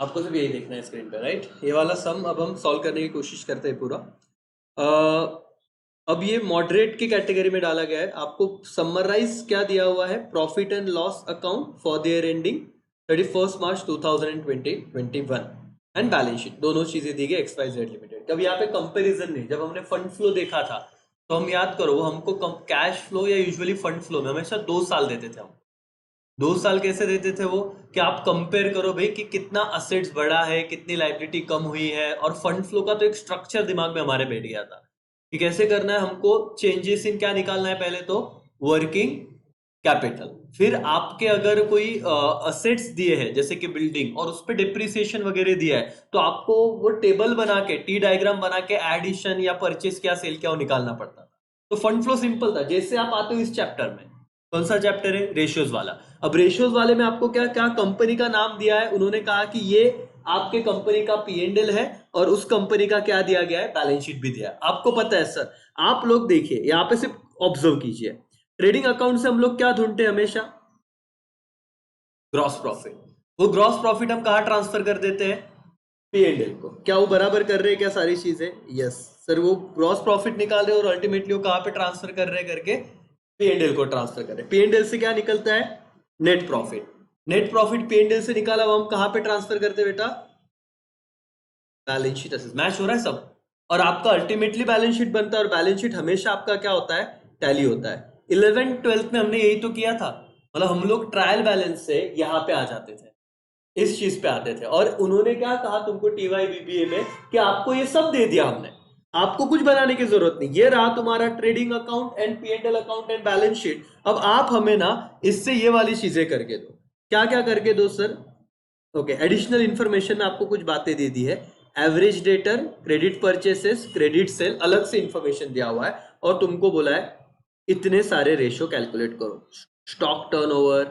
आपको सिर्फ यही देखना है स्क्रीन पे, राइट? ये वाला सम अब हम सॉल्व करने की कोशिश करते हैं पूरा। अब ये मॉडरेट की कैटेगरी में डाला गया है। आपको समराइज क्या दिया हुआ है? Profit and loss account for the year ending 31 March 2020-21 and balance sheet, दोनों चीजें दी गई एक्स वाई जेड लिमिटेड। कब यहाँ पे कंपैरिजन नहीं। जब हमने फंड फ्लो देखा था तो हम याद करो, वो हमको कैश फ्लो या यूजुअली फंड फ्लो में हमेशा 2 साल देते थे हम। 2 साल कैसे देते थे वो? कि आप कंपेयर करो भाई कि कितना असेट्स बढ़ा है, कितनी लाइबिलिटी कम हुई है। और फंड फ्लो का तो एक स्ट्रक्चर दिमाग में हमारे बैठ गया था कि कैसे करना है हमको। चेंजेस इन क्या निकालना है? पहले तो वर्किंग कैपिटल। फिर आपके अगर कोई असेट्स दिए हैं जैसे कि बिल्डिंग और उस पर डिप्रिसिएशन वगैरह दिया है तो आपको वो टेबल बना के, टी डायग्राम बना के एडिशन या परचेस क्या, सेल क्या, वो निकालना पड़ता था। तो फंड फ्लो सिंपल था। जैसे आप आते हो इस चैप्टर में, कौन सा चैप्टर है? रेशियोज वाला। अब रेशियोज वाले में आपको क्या क्या कंपनी का नाम दिया है। उन्होंने कहा कि ये आपके कंपनी का P&L है और उस कंपनी का क्या दिया गया है? बैलेंस शीट भी दिया है। आपको पता है सर। आप लोग देखिए यहाँ पे सिर्फ ऑब्जर्व कीजिए। ट्रेडिंग अकाउंट से हम लोग क्या ढूंढते हैं हमेशा? Gross profit. वो ग्रॉस प्रॉफिट हम कहाँ ट्रांसफर कर देते हैं? P&L को। क्या वो बराबर कर रहे हैं क्या सारी चीजें? यस सर, वो ग्रॉस प्रॉफिट निकाल रहे हैं और अल्टीमेटली वो कहाँ पे ट्रांसफर कर रहे हैं करके? P&L को ट्रांसफर कर रहे हैं। P&L से क्या निकलता है? Net profit. Net profit P&L से निकाला, वो हम कहाँ पे ट्रांसफर करते हैं बेटा? Balance sheet assess. मैच हो रहा है सब? और आपका अल्टीमेटली बैलेंस शीट बनता है और बैलेंस शीट हमेशा आपका क्या होता है? टैली होता है। 11th 12th में हमने यही तो किया था। मतलब हम लोग ट्रायल बैलेंस से यहाँ पे आ जाते थे, इस चीज पे आते थे। और उन्होंने क्या कहा तुमको TY BBA में कि आपको ये सब दे दिया हमने, आपको कुछ बनाने की जरूरत नहीं। ये रहा तुम्हारा trading account and P&L account and balance sheet. अब आप हमें ना इससे ये वाली चीजें करके दो। क्या क्या करके दो सर? ओके, एडिशनल इंफॉर्मेशन में आपको कुछ बातें दे दी है। Average debtor, credit purchases, credit sale, अलग से इंफॉर्मेशन दिया हुआ है। और तुमको बोला है इतने सारे रेशियो कैलकुलेट करो। Stock turnover,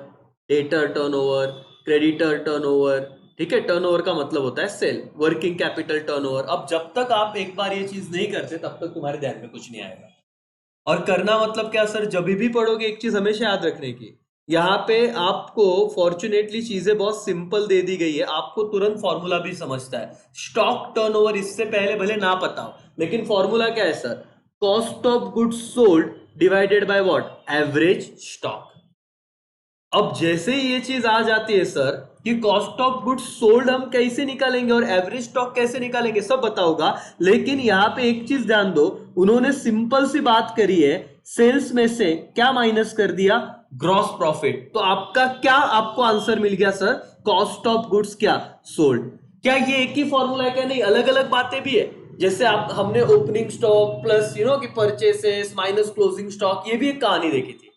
debtor turnover, creditor turnover. ठीक है, टर्नओवर का मतलब होता है सेल। Working capital turnover. अब जब तक आप एक बार ये चीज नहीं करते तब तक तुम्हारे ध्यान में कुछ नहीं आएगा। और करना मतलब क्या सर? जब भी पढ़ोगे एक चीज हमेशा याद रखने की, यहाँ पे आपको फॉर्चुनेटली चीजें बहुत सिंपल दे दी गई है। आपको तुरंत फॉर्मूला भी समझता है। स्टॉक टर्नओवर इससे पहले भले ना पता हो, लेकिन फॉर्मूला क्या है sir? Cost of goods sold divided by what? Average stock. अब जैसे ही ये चीज आ जाती है सर कि कॉस्ट ऑफ गुड्स सोल्ड हम कैसे निकालेंगे और एवरेज स्टॉक कैसे निकालेंगे, सब बताऊंगा। लेकिन यहां पे एक चीज ध्यान दो, उन्होंने सिंपल सी बात करी है। सेल्स में से क्या माइनस कर दिया? Gross profit. तो आपका क्या आपको आंसर मिल गया सर? कॉस्ट ऑफ गुड्स क्या? सोल्ड। क्या ये एक ही फॉर्मूला है? क्या नहीं, अलग अलग बातें भी है। जैसे आप हमने ओपनिंग स्टॉक प्लस कि परचेसेस माइनस क्लोजिंग स्टॉक, ये भी एक कहानी देखी थी।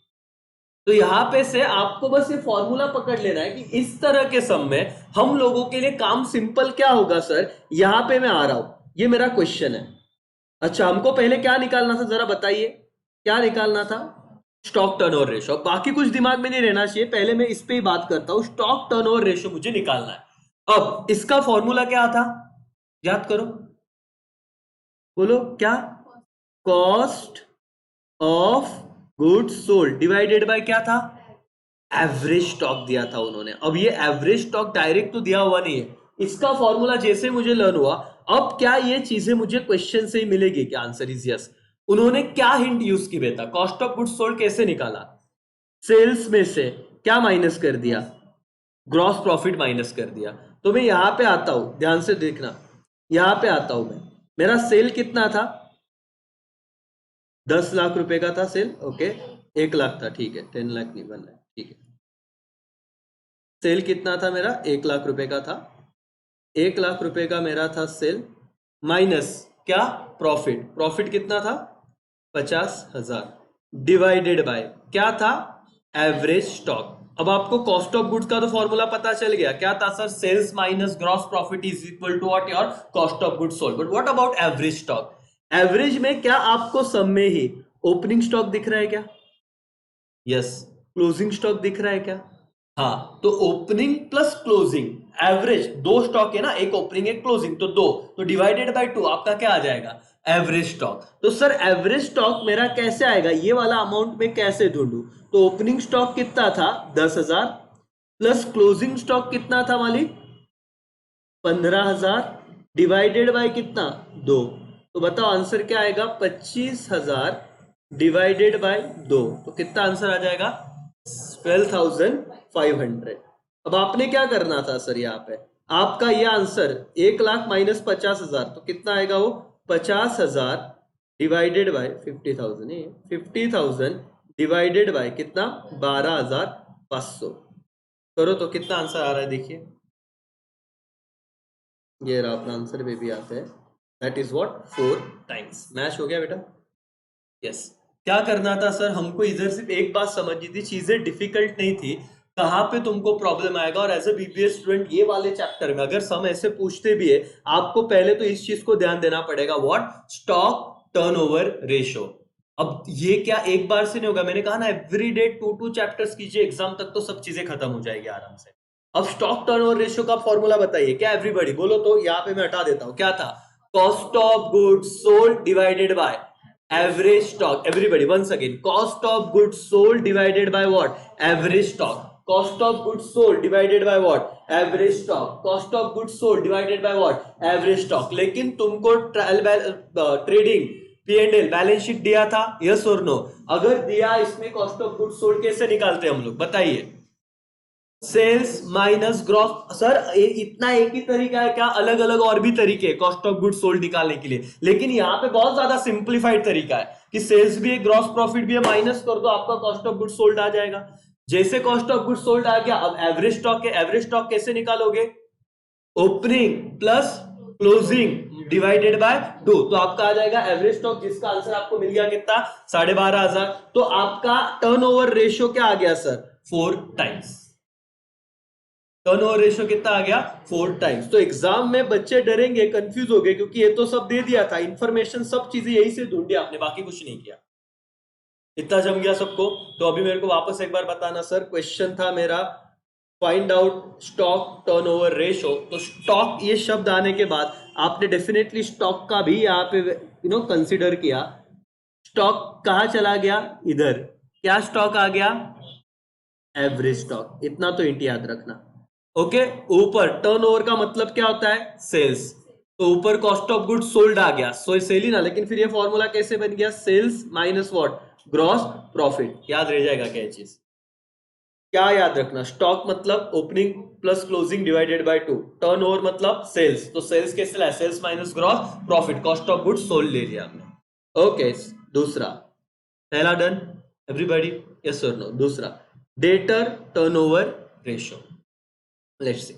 तो यहां पे से आपको बस ये फॉर्मूला पकड़ लेना है कि इस तरह के सम में हम लोगों के लिए काम सिंपल क्या होगा सर? यहां पे मैं आ रहा हूं, ये मेरा क्वेश्चन है। अच्छा, हमको पहले क्या निकालना था जरा बताइए? क्या निकालना था? Stock turnover ratio. बाकी कुछ दिमाग में नहीं रहना चाहिए, पहले मैं इस पे ही बात करता हूं। स्टॉक टर्नओवर रेशो मुझे निकालना है। अब इसका फॉर्मूला क्या था? याद करो, बोलो क्या? Cost of goods sold divided by क्या था? एवरेज स्टॉक दिया था उन्होंने। अब ये एवरेज स्टॉक डायरेक्ट तो दिया हुआ नहीं है, इसका फॉर्मूला जैसे मुझे लर्न हुआ। अब क्या ये चीजें मुझे क्वेश्चन से ही मिलेगी? क्या आंसर इज यस। उन्होंने क्या हिंट यूज की बेटा? कॉस्ट ऑफ गुड्स सोल्ड कैसे निकाला? सेल्स में से क्या माइनस कर दिया? ग्रॉस प्रॉफिट माइनस कर दिया। तो मैं यहां पे आता हूं, ध्यान से देखना। यहां पे आता हूं मैं, मेरा सेल कितना था? 10 लाख रुपए का था सेल। ओके, 1 लाख था, ठीक है। 10 लाख नहीं, 1 लाख, ठीक है। सेल कितना था मेरा? 1 लाख रुपए का था। 1 लाख रुपए का मेरा था सेल, माइनस क्या? प्रॉफिट। प्रॉफिट कितना था? 50,000। डिवाइडेड बाय क्या था? Average stock. अब आपको कॉस्ट ऑफ गुड्स का तो फॉर्मूला पता चल गया। क्या था sir? Sales minus gross profit is equal to what? Your cost of goods sold. But what about average stock? Average में क्या आपको सब में ही ओपनिंग स्टॉक दिख रहा है क्या? यस। क्लोजिंग स्टॉक दिख रहा है क्या? हाँ। तो ओपनिंग प्लस क्लोजिंग, एवरेज दो स्टॉक है ना, एक ओपनिंग एक क्लोजिंग, तो दो, तो डिवाइडेड बाय 2 आपका क्या आ जाएगा? Average stock. तो सर एवरेज स्टॉक मेरा कैसे आएगा? ये वाला अमाउंट में कैसे ढूंढूं? तो ओपनिंग स्टॉक कितना था? 10,000। प्लस क्लोजिंग स्टॉक कितना था मालिक, 15,000 डिवाइडेड बाय कितना, 2। तो बताओ आंसर क्या आएगा, 25,000 डिवाइडेड बाय 2, तो कितना आंसर आ जाएगा, 12,500। अब आपने क्या करना था सर, यहाँ पे आपका ये आंसर 1 लाख माइनस 50,000, तो कितना आएगा वो, 50,000 डिवाइडेड बाय 50,000, 50,000 डिवाइडेड बाय कितना, 12,500। करो तो कितना आंसर आ रहा है, देखिए ये रहा अपना आंसर, में भी आता है, that is what, 4 times. Match हो गया बेटा, यस। क्या करना था सर, हमको इधर सिर्फ एक बात समझनी थी, चीजें डिफिकल्ट नहीं थी, कहाँ पे तुमको प्रॉब्लम आएगा। और एज ए बीबीएस स्टूडेंट ये वाले चैप्टर में अगर सम ऐसे पूछते भी है, आपको पहले तो इस चीज को ध्यान देना पड़ेगा, व्हाट, स्टॉक टर्नओवर रेशो। अब ये क्या एक बार से नहीं होगा, मैंने कहा ना एवरी डे 2 चैप्टर्स कीजिए, एग्जाम तक तो सब चीजें खत्म हो जाएगी आराम से। अब स्टॉक टर्नओवर रेशियो का फॉर्मूला बताइए, क्या एवरीबॉडी बोलो, तो यहाँ पे मैं हटा देता हूं, क्या था, cost of goods sold divided by average stock. Everybody once again, cost of goods sold divided by what, average stock. Cost of goods sold divided by what, average stock. Cost of goods sold divided by what, average stock. लेकिन तुमको trading P&L balance sheet दिया था, yes और no? अगर दिया, इसमें cost of goods sold कैसे निकालते हैं हम लोग, बताइए, सेल्स माइनस ग्रॉस। सर इतना एक ही तरीका है क्या, अलग अलग और भी तरीके हैं कॉस्ट ऑफ गुड्स सोल्ड निकालने के लिए, लेकिन यहाँ पे बहुत ज्यादा सिंप्लीफाइड तरीका है कि सेल्स भी है, ग्रॉस प्रॉफिट भी है, माइनस कर दो, आपका कॉस्ट ऑफ गुड्स सोल्ड आ जाएगा। जैसे कॉस्ट ऑफ गुड्स सोल्ड आ गया, अब एवरेज स्टॉक है, एवरेज स्टॉक कैसे निकालोगे, opening plus closing divided by 2, तो आपका आ जाएगा एवरेज स्टॉक, जिसका आंसर आपको मिल गया कितना, 12,500। तो आपका टर्नओवर रेशियो क्या आ गया सर, 4 टाइम्स। टर्नओवर रेशियो कितना आ गया, 4 टाइम्स। तो एग्जाम में बच्चे डरेंगे, कंफ्यूज हो गए, क्योंकि ये तो सब दे दिया था, इंफॉर्मेशन सब चीजें यही से ढूंढी आपने, बाकी कुछ नहीं किया। इतना जम गया सबको? तो अभी मेरे को वापस एक बार बताना सर, क्वेश्चन था मेरा find out stock turnover ratio. तो स्टॉक ये शब्द आने के बाद आपने डेफिनेटली स्टॉक का भी यहाँ पे कंसिडर किया। स्टॉक कहाँ चला गया, इधर, क्या स्टॉक आ गया, एवरेज स्टॉक। इतना तो इंट याद रखना, ओके। ऊपर टर्नओवर का मतलब क्या होता है, सेल्स, तो ऊपर कॉस्ट ऑफ गुड्स सोल्ड आ गया, सो सेल ही ना, लेकिन फिर ये फॉर्मूला कैसे बन गया, sales minus what, gross profit. याद रह जाएगा क्या चीज, क्या याद रखना, स्टॉक मतलब opening plus closing divided by 2, turnover मतलब सेल्स, तो सेल्स कैसे लाया, sales minus gross profit, cost of goods sold ले लिया हमने, ओके। दूसरा, पहला डन एवरीबॉडी, यस और नो? दूसरा, debtor turnover ratio. Let's see,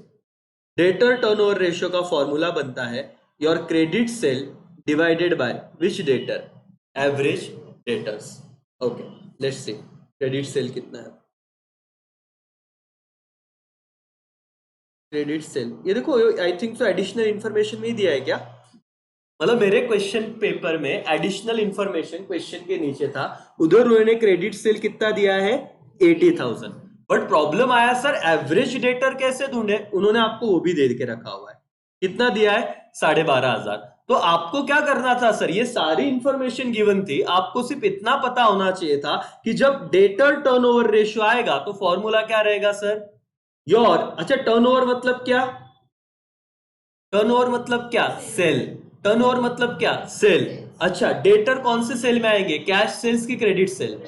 debtor turnover ratio का फॉर्मूला बनता है your credit sale divided by which debtor, average debtors. Okay, let's see credit sale कितना है, क्रेडिट सेल, ये देखो, आई थिंक तो एडिशनल इंफॉर्मेशन में ही दिया है क्या, मतलब मेरे क्वेश्चन पेपर में एडिशनल इंफॉर्मेशन क्वेश्चन के नीचे था, उधर उन्होंने क्रेडिट सेल कितना दिया है, 80,000। बट प्रॉब्लम आया सर एवरेज डेटर कैसे ढूंढे, उन्होंने आपको वो भी दे के रखा हुआ है, कितना दिया है, 12,500। तो आपको क्या करना था सर, ये सारी इंफॉर्मेशन गिवन थी, आपको सिर्फ इतना पता होना चाहिए था कि जब डेटर टर्नओवर रेशियो आएगा तो फॉर्मूला क्या रहेगा सर, योर, अच्छा टर्नओवर मतलब क्या, टर्नओवर मतलब क्या, सेल। टर्नओवर मतलब क्या, सेल। अच्छा, डेटर कौन से सेल में आएंगे, कैश सेल्स की क्रेडिट सेल,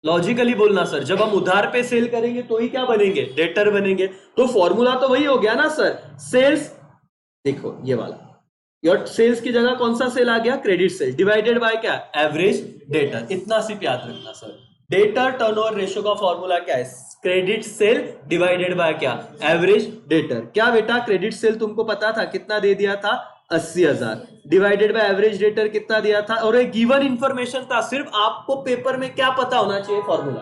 लॉजिकली बोलना सर, जब हम उधार पे सेल करेंगे तो ही क्या बनेंगे, डेटर बनेंगे। तो फॉर्मूला तो वही हो गया ना सर, सेल्स, देखो ये वाला, योर सेल्स की जगह कौन सा सेल आ गया, क्रेडिट सेल, डिवाइडेड बाय क्या, एवरेज डेटर। इतना सिर्फ याद रखना सर, डेटर टर्नओवर रेशियो का फॉर्मूला क्या है, क्रेडिट सेल डिवाइडेड बाय क्या, एवरेज डेटर। क्या बेटा, क्रेडिट सेल तुमको पता था कितना दे दिया था, 80,000, डिवाइडेड बाय एवरेज डेटर कितना दिया था, और एक गिवन इंफॉर्मेशन था, सिर्फ आपको पेपर में क्या पता होना चाहिए, फॉर्मूला।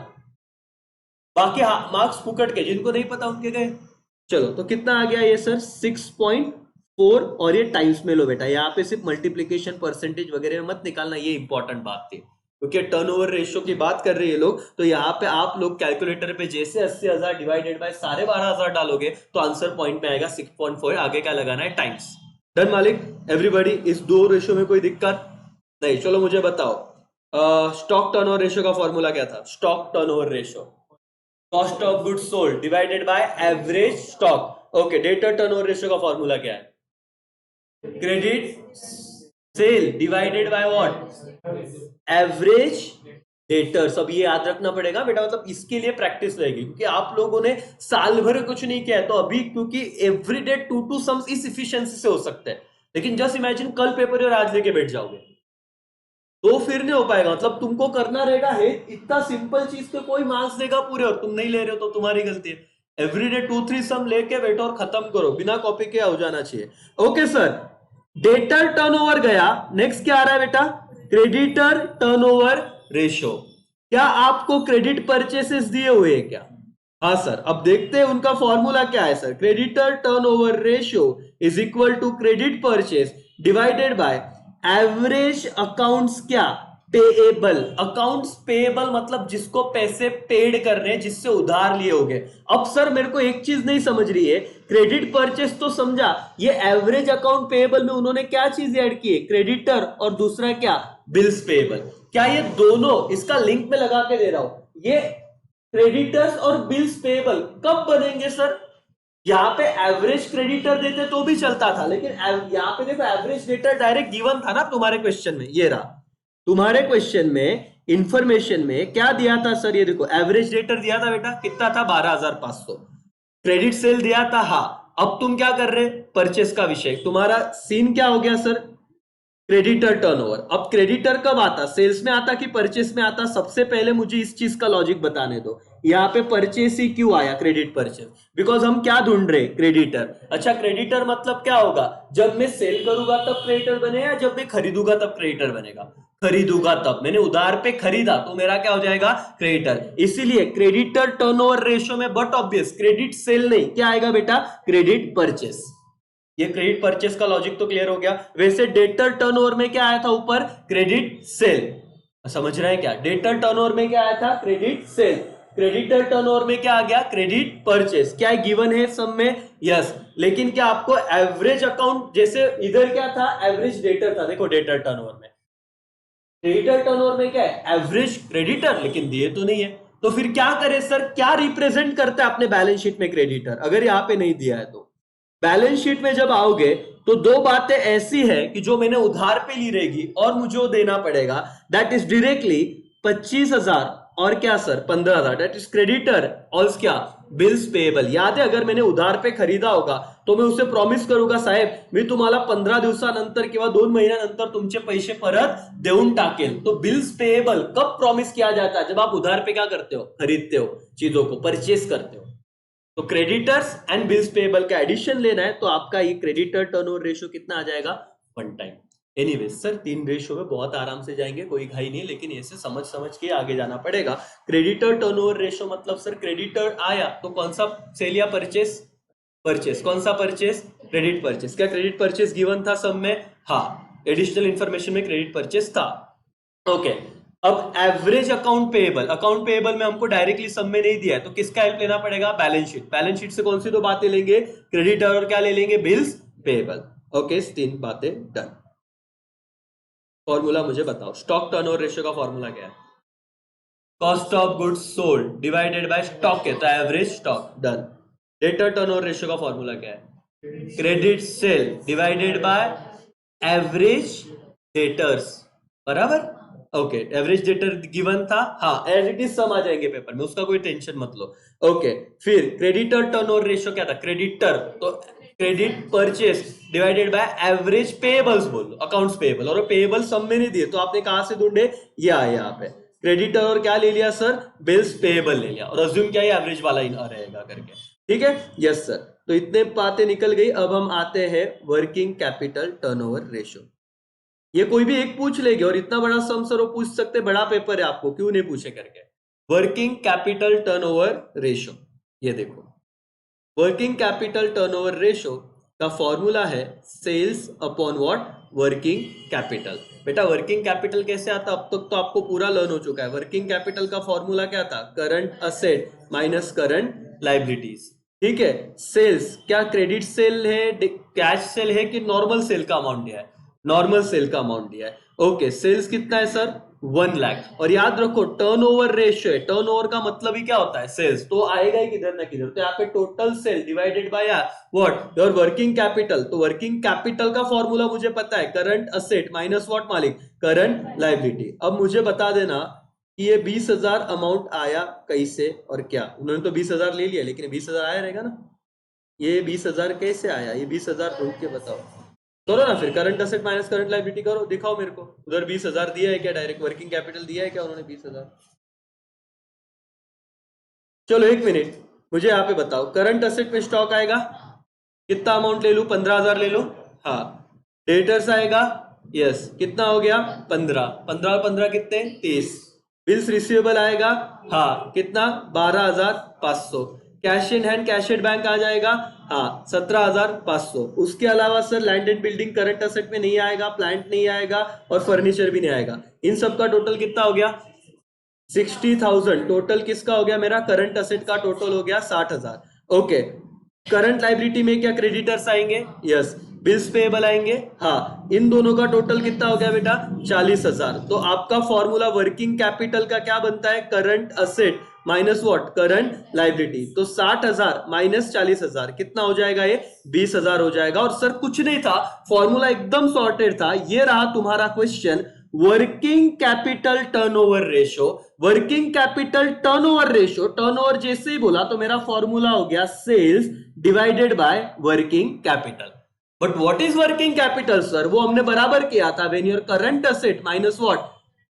बाकी मार्क्स फुकट के, जिनको नहीं पता उनके गए। चलो, तो कितना आ गया ये सर, 6.4, और ये टाइम्स में लो बेटा, यहाँ पे सिर्फ मल्टीप्लीकेशन परसेंटेज वगैरह मत निकालना, ये इंपॉर्टेंट बात थी, क्योंकि टर्नओवर रेशियो की बात कर रहे हैं लोग, तो यहाँ पे आप लोग कैलकुलेटर पे जैसे 80,000 डिवाइडेड बाय 12,500 डालोगे तो आंसर पॉइंट में आएगा 6.4, आगे क्या लगाना है, टाइम्स। डन मालिक, एवरीबॉडी, इस दो रेशियो में कोई दिक्कत नहीं? चलो मुझे बताओ, स्टॉक टर्नओवर रेशियो का फॉर्मूला क्या था, stock turnover ratio, cost of goods sold divided by average stock. Okay, debtor turnover ratio का फॉर्मूला क्या है? Credit sale divided by what? Average debtors. अब ये याद रखना पड़ेगा बेटा, मतलब इसके लिए प्रैक्टिस रहेगी, क्योंकि आप लोगों ने साल भर कुछ नहीं किया है, तो अभी क्योंकि एवरीडे 2 सम्स इस इफिशिएंसी से हो सकते हैं, लेकिन जस्ट इमेजिन कल पेपर और आज लेके बैठ जाओगे तो फिर नहीं हो पाएगा। मतलब तुमको करना रहेगा है इतना सिंपल चीज पे कोई मार्क्स देगा पूरे, और तुम नहीं ले रहे हो तो तुम्हारी गलती है। एवरीडे 2-3 सम लेके बैठो और खत्म करो, बिना कॉपी के हो जाना चाहिए। ओके सर, डेटर टर्नओवर गया, नेक्स्ट क्या आ रहा है बेटा? Creditor turnover ratio. क्या आपको क्रेडिट परचेसेस दिए हुए हैं क्या? हाँ सर। अब देखते हैं उनका फॉर्मूला क्या है sir. Creditor turnover ratio is equal to credit purchase divided by average accounts क्या? पेएबल। अकाउंट्स पेएबल मतलब जिसको पैसे पेड कर रहे हैं, जिससे उधार लिए होंगे। अब सर मेरे को एक चीज नहीं समझ रही है, क्रेडिट परचेस तो समझा, ये एवरेज अकाउंट पेएबल में उन्होंने क्या चीज ऐड की है? क्रेडिटर, और दूसरा क्या? Bills payable. क्या ये दोनों, इसका लिंक में लगा के दे रहा हूं, ये क्रेडिटर्स और बिल्स पेएबल कब बनेंगे सर? यहां पे एवरेज क्रेडिटर देते तो भी चलता था, लेकिन यहां पे देखो एवरेज डेटर डायरेक्ट गिवन था ना तुम्हारे क्वेश्चन में। ये रहा तुम्हारे क्वेश्चन में, इंफॉर्मेशन में क्या दिया था सर? ये देखो एवरेज डेटर दिया था बेटा, कितना था? 12,500। क्रेडिट सेल दिया था, हाँ। अब तुम क्या कर रहे? परचेस का विषय। तुम्हारा सीन क्या हो गया सर? Creditor turnover. अब क्रेडिटर कब आता? सेल्स में आता कि परचेस में आता? सबसे पहले मुझे इस चीज का लॉजिक बताने दो, यहाँ पे परचेस ही क्यों आया? क्रेडिट परचेस, बिकॉज हम क्या ढूंढ रहे? क्रेडिटर। अच्छा, क्रेडिटर मतलब क्या होगा? जब मैं सेल करूंगा तब क्रेडिटर बनेगा, जब मैं खरीदूंगा तब क्रेडिटर बनेगा? खरीदूंगा तब, मैंने उधार पे खरीदा तो मेरा क्या हो जाएगा? क्रेडिटर। इसीलिए क्रेडिटर टर्नओवर रेशियो में, बट ऑब्वियस क्रेडिट सेल नहीं, क्या आएगा बेटा? Credit purchase. ये क्रेडिट परचेस का लॉजिक तो क्लियर हो गया। वैसे डेटर टर्नओवर में क्या आया था ऊपर? Credit sale. समझ रहे हैं क्या? डेटर टर्नओवर में क्या आया था? Credit sale. क्रेडिटर टर्नओवर में क्या आ गया? Credit purchase. क्या गिवन है सब में? यस। लेकिन क्या आपको एवरेज अकाउंट, जैसे इधर क्या था? एवरेज डेटर था। देखो डेटर टर्नओवर में, क्रेडिटर टर्नओवर में क्या है? एवरेज क्रेडिटर, लेकिन दिए तो नहीं है। तो फिर क्या करें सर? क्या रिप्रेजेंट करता है अपने बैलेंस शीट में क्रेडिटर, अगर यहां पे नहीं दिया है तो? बैलेंस शीट में जब आओगे तो दो बातें ऐसी है कि जो मैंने उधार पे ली रहेगी और मुझे वो देना पड़ेगा, दैट इज डायरेक्टली 25,000 और क्या सर? 15,000, that is creditor. और क्या? Bills payable. याद है, अगर मैंने उधार पे खरीदा होगा तो मैं उसे प्रॉमिस करूंगा, साहेब मी तुम्हाला 15 दिवसानंतर किंवा 2 महिन्यानंतर तुमचे पैसे परत देऊन टाकेल। तो बिल्स पेएबल कब प्रॉमिस किया जाता है? जब आप उधार पे क्या करते हो? खरीदते हो, चीजों को परचेस करते हो। तो क्रेडिटर्स एंड बिल्स पेएबल का एडिशन लेना है, तो आपका ये क्रेडिटर टर्नओवर रेशियो कितना आ जाएगा? 1 टाइम। एनीवे सर 3 रेशियो में बहुत आराम से जाएंगे, कोई घाई नहीं, लेकिन ऐसे समझ समझ के आगे जाना पड़ेगा। क्रेडिटर टर्नओवर रेशियो मतलब सर क्रेडिटर आया तो कौन सा सेल या परचेस? परचेस। कौन सा परचेस? Credit purchase. क्या क्रेडिट परचेस गिवन था सब में? हाँ, एडिशनल इंफॉर्मेशन में क्रेडिट परचेस था। ओके। अब एवरेज अकाउंट पेएबल में हमको डायरेक्टली सब में नहीं दिया है, तो किसका हेल्प लेना पड़ेगा? Balance sheet. बैलेंस शीट से कौन सी दो बातें लेंगे? क्रेडिटर और क्या ले लेंगे? Bills payable. ओके, 3 बातें डन। फॉर्मूला मुझे बताओ, स्टॉक टर्नओवर रेशियो का फॉर्मूला क्या है? Cost of goods sold divided bye stock है, तो average stock. Done. Debtor turnover ratio का फॉर्मूला क्या है? Credit sale divided by average debtors. बराबर। ओके, एवरेज डेटर गिवन था, हाँ एज इट इज सम आ जाएंगे पेपर में, उसका कोई टेंशन मत लो। ओके, फिर क्रेडिटर टर्नओवर रेशियो क्या था? क्रेडिटर, तो credit purchase divided by average payables बोल दो, अकाउंट्स पेएबल। और पेएबल सब में नहीं दिए तो आपने कहां से ढूंढे? ये आए यहाँ पे। क्रेडिटर और क्या ले लिया सर? बिल्स पेएबल ले लिया, और अज्यूम क्या एवरेज वाला ही रहेगा करके। ठीक है, यस सर। तो इतने बातें निकल गई। अब हम आते हैं वर्किंग कैपिटल टर्नओवर रेशियो। ये कोई भी एक पूछ लेगी, और इतना बड़ा सम सर वो पूछ सकते, बड़ा पेपर है, आपको क्यों नहीं पूछे करके। वर्किंग कैपिटल टर्नओवर रेशियो, ये देखो वर्किंग कैपिटल टर्नओवर रेशियो का फॉर्मूला है sales upon what? Working capital. बेटा वर्किंग कैपिटल कैसे आता? अब तक तो आपको पूरा लर्न हो चुका है। वर्किंग कैपिटल का फॉर्मूला क्या था? Current asset minus current liabilities. ठीक है। सेल्स क्या क्रेडिट सेल है, कैश सेल है, कि नॉर्मल सेल का अमाउंट दिया है? नॉर्मल सेल का अमाउंट दिया है। ओके, सेल्स कितना है सर? 1 लाख। और याद रखो टर्नओवर रेशियो है, टर्नओवर का मतलब ही क्या होता है, सेल्स, तो आएगा ही किधर ना किधर। तो यहाँ पे total sale divided by what, your working capital. तो वर्किंग कैपिटल का फॉर्मूला मुझे पता है, करंट असेट माइनस व्हाट मालिक, करंट लायबिलिटी। अब मुझे बता देना कि ये 20,000 अमाउंट आया कैसे और क्या। उन्होंने तो 20,000 ले लिया, लेकिन 20,000 आया रहेगा ना। ये 20,000 कैसे आया, ये 20,000 ढूंढ के बताओ। करो ना फिर, current asset minus current liability करो, दिखाओ मेरे को। उधर 20,000 दिया है क्या, डायरेक्ट वर्किंग कैपिटल दिया है क्या उन्होंने 20,000? चलो एक मिनट, मुझे यहाँ पे बताओ, करंट असेट में स्टॉक आएगा, कितना अमाउंट ले लू, 15,000 ले लू। हाँ। डेटर्स आएगा, यस, कितना हो गया, 15, 15 और 15 कितने, 30। बिल्स रिसीवेबल आएगा, हाँ, कितना, 12,500। Cash in hand, cash at bank आ जाएगा, हाँ, 17,500। उसके अलावा sir land and building current asset में नहीं आएगा, प्लांट नहीं आएगा और फर्नीचर भी नहीं आएगा। इन सब का टोटल कितना हो गया, 60,000। टोटल किसका हो गया, मेरा करंट असेट का टोटल हो गया 60,000। ओके, करंट लाइबिलिटी में क्या क्रेडिटर्स आएंगे, यस, बिल्स पेएबल आएंगे, हाँ। इन दोनों का टोटल कितना हो गया बेटा, 40,000। तो आपका फॉर्मूला वर्किंग कैपिटल का क्या बनता है, current asset minus what, current liability. तो 60,000 माइनस 40,000 कितना हो जाएगा, ये 20,000 हो जाएगा। और सर कुछ नहीं था, फॉर्मूला एकदम सॉर्टेड था। ये रहा तुम्हारा question, working capital turnover ratio. Working capital turnover ratio, turnover जैसे ही बोला तो मेरा फॉर्मूला हो गया sales divided by working capital. But what is working capital sir, वो हमने बराबर किया था, when your current asset minus what,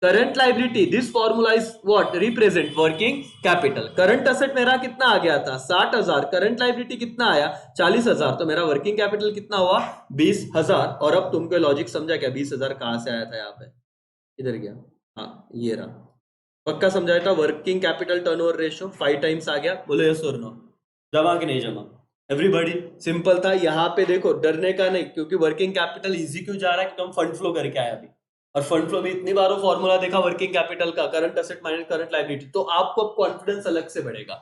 current liability, this formula is what, represent working capital. Current asset मेरा कितना आ गया था, 60,000, करंट लाइबिलिटी कितना आया, 40,000, तो मेरा वर्किंग कैपिटल कितना हुआ, 20,000। और अब तुमको लॉजिक समझा क्या, 20,000 कहां से आया था, यहाँ पे इधर गया, हाँ ये रहा। पक्का समझाया था, working capital turnover ratio 5 times आ गया, बोलो यस और नो, जमा कि नहीं जमा, एवरीबॉडी। सिंपल था, यहाँ पे देखो डरने का नहीं, क्योंकि वर्किंग कैपिटल इजी क्यों जा रहा है, क्योंकि हम फंड फ्लो करके आए अभी, और फंड फ्लो में इतनी बार फॉर्मूला देखा वर्किंग कैपिटल का, current asset minus current liability, तो आपको अब कॉन्फिडेंस अलग से बढ़ेगा,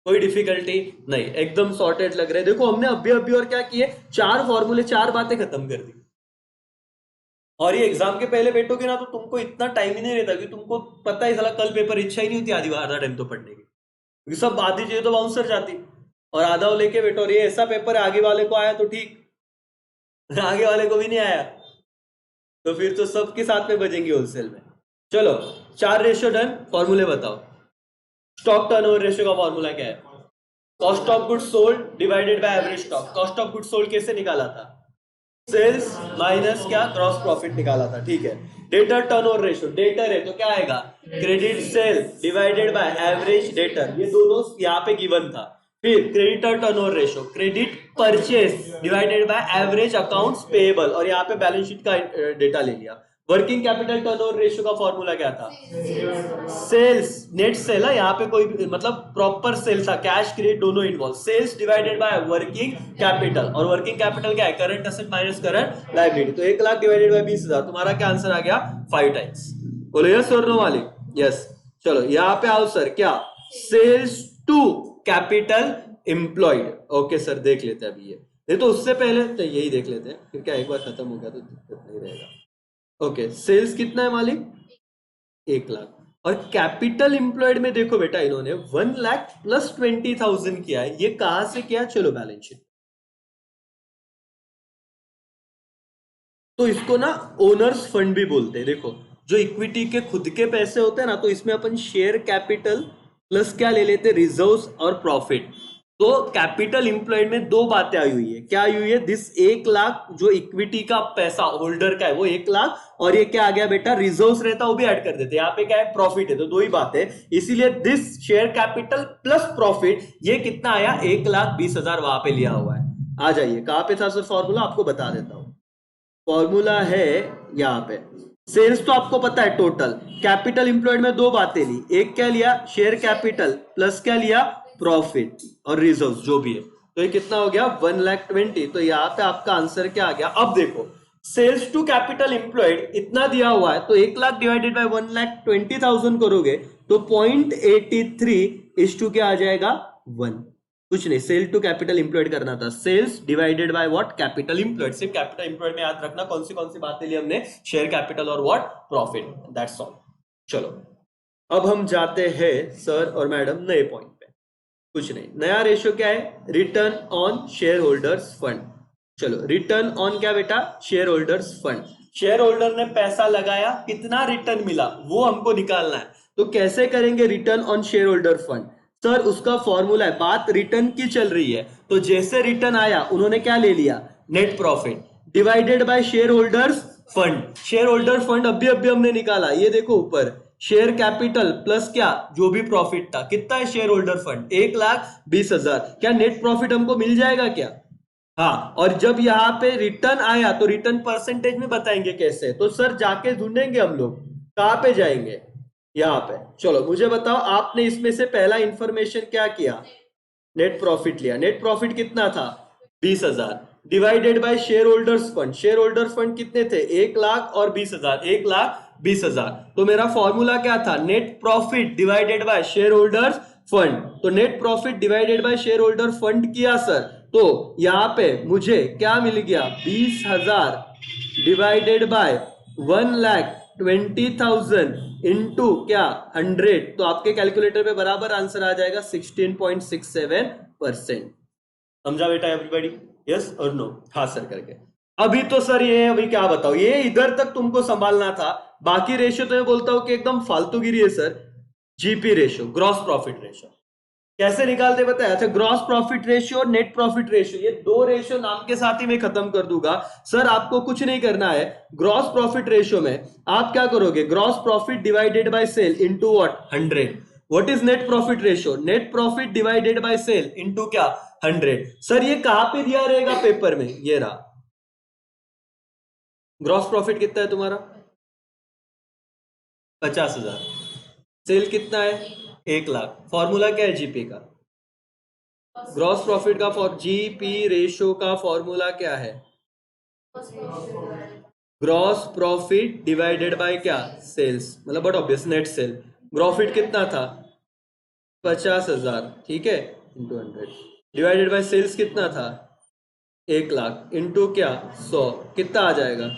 कोई डिफिकल्टी नहीं, एकदम सॉर्टेड लग रहे हैं। देखो हमने अभी अभी और क्या किए, 4 फॉर्मूले, 4 बातें खत्म कर दी। और ये एग्जाम के पहले बैठोगे ना तो तुमको इतना टाइम ही नहीं रहता, कि तुमको पता है साला कल पेपर, इच्छा ही नहीं होती आधा टाइम तो पढ़ने की, क्योंकि सब आधी चीजें तो बाउंसर जाती, और आधा वो लेके बैठो। और ये ऐसा पेपर है, आगे वाले को आया तो ठीक, आगे वाले को भी नहीं आया तो फिर तो सबके साथ में बजेंगे होलसेल में। चलो 4 रेशियो डन, फॉर्मूले बताओ। स्टॉक टर्नओवर रेशियो का फॉर्मूला क्या है, cost of goods sold divided by average stock. Cost of goods sold कैसे निकाला था, सेल्स माइनस क्या, ग्रॉस प्रॉफिट निकाला था, ठीक है। डेटर टर्नओवर रेशियो, डेटर है तो क्या आएगा, credit sale divided by average debtor, ये दोनों यहाँ पे गिवन था। फिर creditor turnover ratio, credit purchase divided by average accounts payable, और यहाँ पे बैलेंस शीट का डेटा ले लिया। वर्किंग कैपिटल टर्नओवर रेशियो का फॉर्मूला क्या था, सेल्स नेट सेल है, यहाँ पे कोई मतलब प्रॉपर सेल था, कैश क्रेडिट दोनों involve, sales divided by working capital, और वर्किंग कैपिटल क्या है, current asset minus current liability. तो 1 लाख डिवाइडेड बाय 20,000, तुम्हारा क्या आंसर आ गया, 5 टाइम्स। बोलो यस और नो वाले, यस। चलो यहाँ पे आओ सर, क्या, sales to capital employed. Okay sir, देख लेते हैं अभी ये, नहीं तो उससे पहले तो यही देख लेते हैं, फिर क्या एक बार खत्म हो गया तो दिक्कत नहीं रहेगा। ओके, सेल्स कितना है मालिक, 1 लाख। और कैपिटल एम्प्लॉयड में देखो बेटा, इन्होंने 1 लाख प्लस 20,000 किया है, ये कहां से किया, चलो बैलेंस शीट। तो इसको ना ओनर्स फंड भी बोलते हैं। देखो जो इक्विटी के खुद के पैसे होते हैं ना, तो इसमें अपन शेयर कैपिटल प्लस क्या ले लेते हैं, रिजर्व्स और प्रॉफिट। तो कैपिटल इंप्लॉयड में 2 बातें आई हुई है, क्या आई हुई है, दिस 1 लाख जो इक्विटी का पैसा होल्डर का है वो 1 लाख, और ये क्या आ गया बेटा, रिजर्व्स रहता वो भी ऐड कर देते, यहाँ पे क्या है, प्रॉफिट है, तो 2 ही बात है। इसीलिए this share capital plus profit, ये कितना आया, 1,20,000 वहां पे लिया हुआ है। आ जाइए, कहां पे था सर फॉर्मूला, आपको बता देता हूं। फॉर्मूला है यहाँ पे, सेल्स तो आपको पता है टोटल, कैपिटल इंप्लॉयड में 2 बातें ली, एक क्या लिया, शेयर कैपिटल, प्लस क्या लिया, प्रॉफिट और रिजर्व जो भी है। तो ये कितना हो गया, 1,20,000। तो यहाँ पे आपका आंसर क्या आ गया। अब देखो सेल्स टू कैपिटल इंप्लॉयड इतना दिया हुआ है, तो 1 लाख डिवाइडेड बाय 1,20,000 करोगे तो 0.83 इस टू क्या आ जाएगा, 1। कुछ नहीं, सेल टू कैपिटल इंप्लॉयड करना था, sales divided by what, capital employed. सिर्फ कैपिटल इंप्लॉयड में याद रखना कौन सी बातें ली हमने, शेयर कैपिटल और व्हाट, प्रॉफिट, दैट्स ऑल। चलो अब हम जाते हैं सर और मैडम नए पॉइंट पे। कुछ नहीं, नया रेशियो क्या है? Return on share holders fund. चलो रिटर्न ऑन क्या बेटा? Share holders fund. Share holder ने पैसा लगाया, कितना रिटर्न मिला वो हमको निकालना है। तो कैसे करेंगे return on share holder fund? Sir उसका फॉर्मूला है, बात रिटर्न की चल रही है, तो जैसे रिटर्न आया उन्होंने क्या ले लिया? Net profit divided by shareholders fund. Share holder fund अभी अभी हमने निकाला, ये देखो ऊपर, शेयर कैपिटल प्लस क्या, जो भी प्रॉफिट था। कितना है शेयर होल्डर फंड? 1,20,000। क्या नेट प्रॉफिट हमको मिल जाएगा क्या? हाँ, और जब यहाँ पे रिटर्न आया तो रिटर्न परसेंटेज में बताएंगे कैसे। तो सर जाके ढूंढेंगे हम लोग, कहाँ पे जाएंगे? यहाँ पे। चलो मुझे बताओ, आपने इसमें से पहला इंफॉर्मेशन क्या किया? नेट प्रॉफिट लिया। नेट प्रॉफिट कितना था? 20,000 divided by shareholders fund. Share holders fund कितने थे? 1,00,000 और 20,000, 1,20,000। तो मेरा फॉर्मूला क्या था? Net profit divided by shareholders fund. तो net profit divided by share holder fund किया सर, तो यहां पे मुझे क्या मिल गया? 20,000 डिवाइडेड बाय 1,20,000 इंटू क्या 100। तो आपके कैलकुलेटर पे बराबर आंसर आ जाएगा 16.67%। समझा बेटा एवरीबॉडी? यस और नो? हाँ सर करके। अभी तो सर ये अभी क्या बताओ, ये इधर तक तुमको संभालना था, बाकी रेशियो तो मैं बोलता हूं कि एकदम फालतूगिरी है sir. GP ratio, gross profit ratio कैसे निकालते बताया? अच्छा, ग्रॉस प्रॉफिट रेशियो और नेट प्रॉफिट रेशियो, ये दो रेशियो नाम के साथ ही मैं खत्म कर दूंगा। सर आपको कुछ नहीं करना है। ग्रॉस प्रॉफिट रेशियो में आप क्या करोगे? Gross profit divided by sale into what? 100। What is net profit ratio? Net profit divided by sale into क्या? 100। सर ये कहां पे दिया रहेगा पेपर में? ये रहा। ग्रॉस प्रॉफिट कितना है तुम्हारा? 50,000। सेल कितना है? 1,00,000। फॉर्मूला क्या है जीपी का? ग्रॉस प्रॉफिट का जीपी रेशियो का फॉर्मूला क्या है? ग्रॉस प्रॉफिट डिवाइडेड बाय क्या? सेल्स, मतलब but obvious net cell. Profit कितना था? 50,000, ठीक है, इंटू 100 डिवाइडेड बाय सेल्स कितना था? 1,00,000 इंटू क्या 100, कितना आ जाएगा?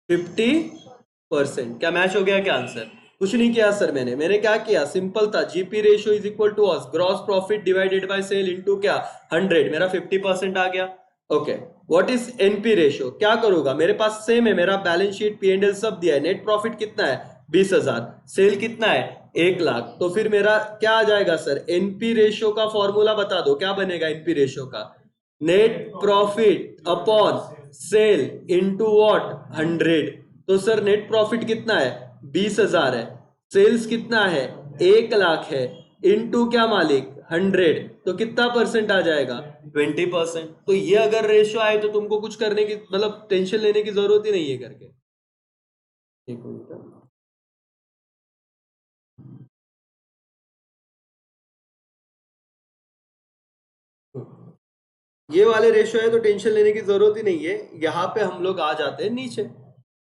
50%। क्या मैच हो गया क्या आंसर? कुछ नहीं किया सर, मैंने क्या किया? सिंपल था, GP ratio is equal to gross profit divided by sale into क्या 100, मेरा 50% आ गया। Okay, what is NP ratio? क्या करूंगा? मेरे पास सेम है, मेरा balance sheet P and L सब दिया है। नेट प्रॉफिट कितना है? 20,000। सेल कितना है? 1,00,000। तो फिर मेरा क्या आ जाएगा सर? एनपी रेशियो का फॉर्मूला बता दो, क्या बनेगा एनपी रेशियो का? Net profit upon sale into what? 100। तो सर नेट प्रॉफिट कितना है? 20,000 है। सेल्स कितना है? 1,00,000 है। इनटू क्या मालिक? 100। तो कितना परसेंट आ जाएगा? 20%। तो ये अगर रेशियो आए तो तुमको कुछ करने की, मतलब टेंशन लेने की जरूरत ही नहीं है करके। एक मिनट, ये वाले रेशियो है तो टेंशन लेने की जरूरत ही नहीं है। यहाँ पे हम लोग आ जाते हैं नीचे।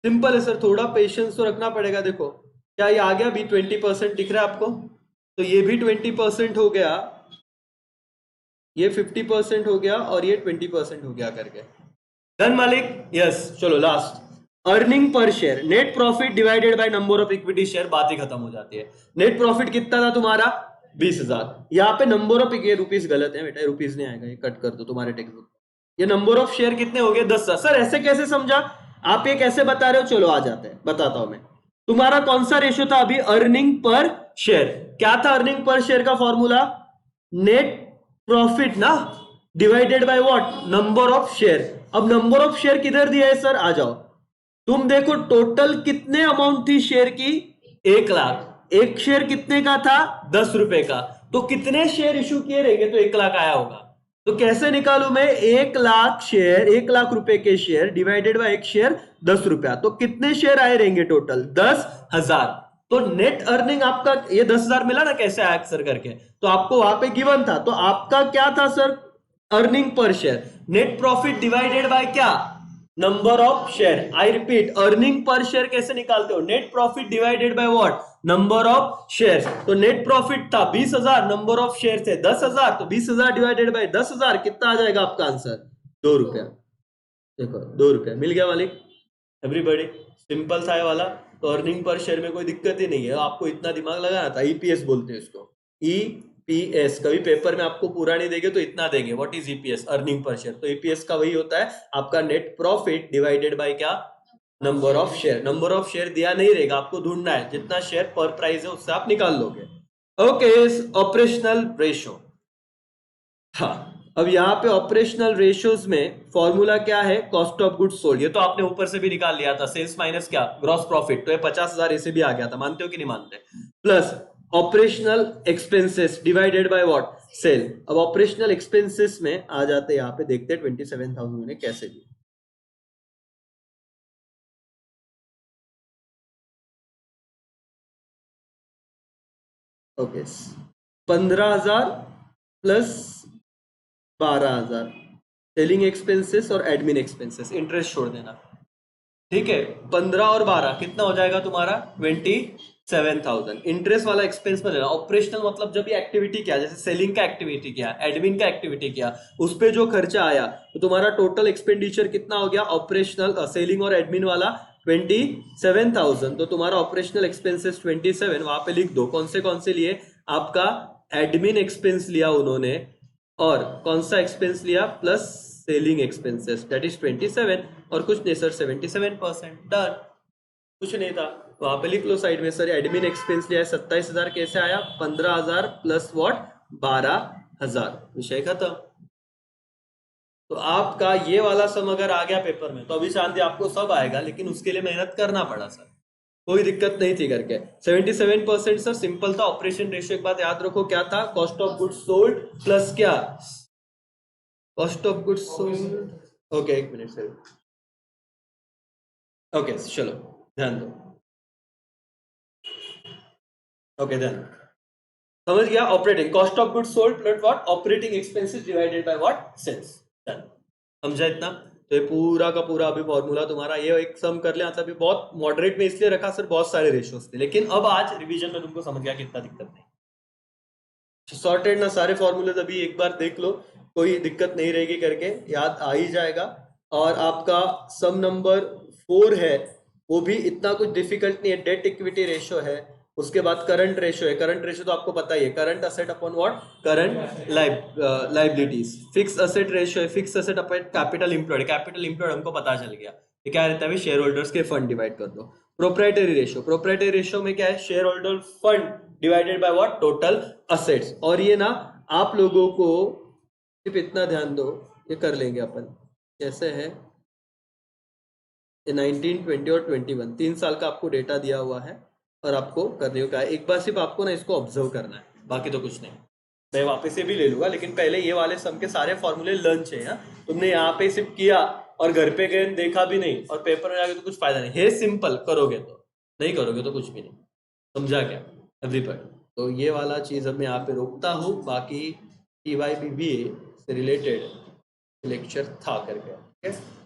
सिंपल है सर, थोड़ा पेशेंस तो रखना पड़ेगा। देखो क्या ये आ गया? भी 20% दिख रहा है आपको? तो ये भी 20% हो गया, ये 50% हो गया और ये 20% हो गया करके। डन मालिक? यस। चलो last, earning per share, net profit divided by number of equity share, बात ही खत्म हो जाती है। नेट प्रॉफिट कितना था तुम्हारा? 20,000। यहाँ पे नंबर ऑफ, ये रुपीस गलत है बेटा, रुपीस नहीं आएगा, ये कट कर दो तुम्हारे टेक्स्ट बुक। ये नंबर ऑफ शेयर कितने हो गए? 10,000। सर ऐसे कैसे समझा? आप ये कैसे बता रहे हो? चलो आ जाते हैं, बताता हूं मैं। तुम्हारा कौन सा रेशियो था अभी? Earning per share. क्या था अर्निंग पर शेयर का फॉर्मूला? नेट प्रॉफिट ना, divided by what? Number of share. अब नंबर ऑफ शेयर किधर दिया है सर? आ जाओ, तुम देखो टोटल कितने अमाउंट थी शेयर की? 1,00,000। एक शेयर कितने का था? 10 रुपए का। तो कितने शेयर इशू किए रहेंगे तो 1,00,000 आया होगा? तो कैसे निकालू मैं? 1,00,000 शेयर, 1,00,000 रुपए के शेयर डिवाइडेड बाय एक शेयर 10 रुपया, तो कितने शेयर आए रहेंगे टोटल? 10,000। तो नेट अर्निंग आपका ये 10,000 मिला ना, कैसे आया सर करके? तो आपको वहां पे गिवन था, तो आपका क्या था sir? Earning per share. Net profit divided by क्या? Number of share. I repeat, earning per share कैसे निकालते हो? Net profit divided by what? Number of share. तो नेट प्रॉफिट था 20,000, नंबर ऑफ शेयर थे 10,000, तो 20,000 डिवाइडेड बाय 10,000 कितना आ जाएगा आपका आंसर? 2 रुपया। देखो 2 रुपया मिल गया मालिक। एवरीबॉडी सिंपल सा है वाला। तो अर्निंग पर शेयर में कोई दिक्कत ही नहीं है, आपको इतना दिमाग लगाना था। ईपीएस बोलते हैं इसको, ईपीएस। कभी पेपर में आपको पूरा नहीं देंगे तो इतना देंगे, what is EPS, earning per share. तो ईपीएस का वही होता है आपका नेट प्रॉफिट डिवाइडेड बाय क्या, number of share. Number of share दिया नहीं रहेगा, आपको ढूंढना है, जितना शेयर पर प्राइस है उससे आप निकाल लोगे। Okay, operational ratio. हाँ, अब यहाँ पे ऑपरेशनल रेशियोज में फॉर्मूला क्या है, कॉस्ट ऑफ गुड्स सोल्ड। ये तो आपने ऊपर से भी निकाल लिया था, सेल्स माइनस क्या, ग्रॉस प्रॉफिट। तो ये 50,000 ऐसे भी आ गया था, मानते हो कि नहीं मानते। Plus operational expenses divided by what, sale. अब ऑपरेशनल एक्सपेंसेस में आ जाते हैं, यहाँ पे देखते हैं 27,000 ने कैसे दी। ओके, 15,000 प्लस 12,000 सेलिंग एक्सपेंसेस और एडमिन एक्सपेंसेस, इंटरेस्ट छोड़ देना, ठीक है। 15 और 12 कितना हो जाएगा तुम्हारा, 27,000। इंटरेस्ट वाला एक्सपेंस में लेना। ऑपरेशनल मतलब जब ये एक्टिविटी किया, जैसे सेलिंग का एक्टिविटी किया, एडमिन का एक्टिविटी किया, उस पे जो खर्चा आया, तो तुम्हारा टोटल एक्सपेंडिचर कितना हो गया, ऑपरेशनल सेलिंग और एडमिन वाला 27,000। तो तुम्हारा ऑपरेशनल एक्सपेंसेस 27 वहां पे लिख दो। कौन से लिए, आपका एडमिन एक्सपेंस लिया उन्होंने, और कौन सा एक्सपेंस लिया, plus selling expenses, that is 27। और कुछ नहीं सर, 77%, डन, कुछ नहीं था। वहां पे लिख लो साइड में, सर एडमिन एक्सपेंस लिया है 27,000, कैसे आया, 15,000 प्लस व्हाट, 12,000, विषय खत्म। तो आपका ये वाला सम अगर आ गया पेपर में, तो अभी शांति, आपको सब आएगा, लेकिन उसके लिए मेहनत करना पड़ा सर, कोई दिक्कत नहीं थी करके। 77% सर सिंपल था। ऑपरेशन रेशियो एक बात याद रखो, क्या था, cost of goods sold plus क्या, cost of goods sold. Okay, एक मिनट सर, ओके चलो ध्यान दो। ओके ध्यान, समझ गया। Operating cost of goods sold plus what, operating expenses divided by what, sales, done. समझा इतना। तो ये पूरा का पूरा अभी फॉर्मूला तुम्हारा, ये एक सम कर ले, मतलब ये बहुत मॉडरेट में इसलिए रखा सर, बहुत सारे रेशियोज थे, लेकिन अब आज रिवीजन में तुमको समझ गया कि इतना दिक्कत नहीं। सॉर्टेड ना, सारे फॉर्मूले अभी एक बार देख लो, कोई दिक्कत नहीं रहेगी करके, याद आ ही जाएगा। और आपका सम नंबर 4 है, वो भी इतना कुछ डिफिकल्ट नहीं है। डेट इक्विटी रेशियो है, उसके बाद करंट रेशियो है। करंट रेशियो तो आपको पता ही है, current asset upon what, current liabilities. Fix asset ratio है, fix asset upon capital employed. Capital employed हमको पता चल गया, ये क्या रहता है, शेयर होल्डर्स के फंड डिवाइड कर दो। प्रोप्राइटरी रेशियो, प्रोप्राइटरी रेशियो में क्या है, share holder fund divided by what, total assets. और ये ना आप लोगों को सिर्फ इतना ध्यान दो, ये कर लेंगे अपन, कैसे है, ये 19, 20 और 21 3 साल का आपको डेटा दिया हुआ है, और आपको करने का है। एक बार सिर्फ आपको ना इसको ऑब्जर्व करना है, बाकी तो कुछ नहीं। मैं वापस से भी ले लूंगा, लेकिन पहले ये वाले सम के सारे फॉर्मूले लर्न है। तुमने यहाँ पे सिर्फ किया और घर पे गए देखा भी नहीं, और पेपर में जाके तो कुछ फायदा नहीं है। सिंपल करोगे तो, नहीं करोगे तो कुछ भी नहीं। समझा क्या एवरीबॉडी? तो ये वाला चीज अब मैं यहाँ पे रोकता हूँ, बाकी TYBBA से रिलेटेड लेक्चर था करके, ठीक है।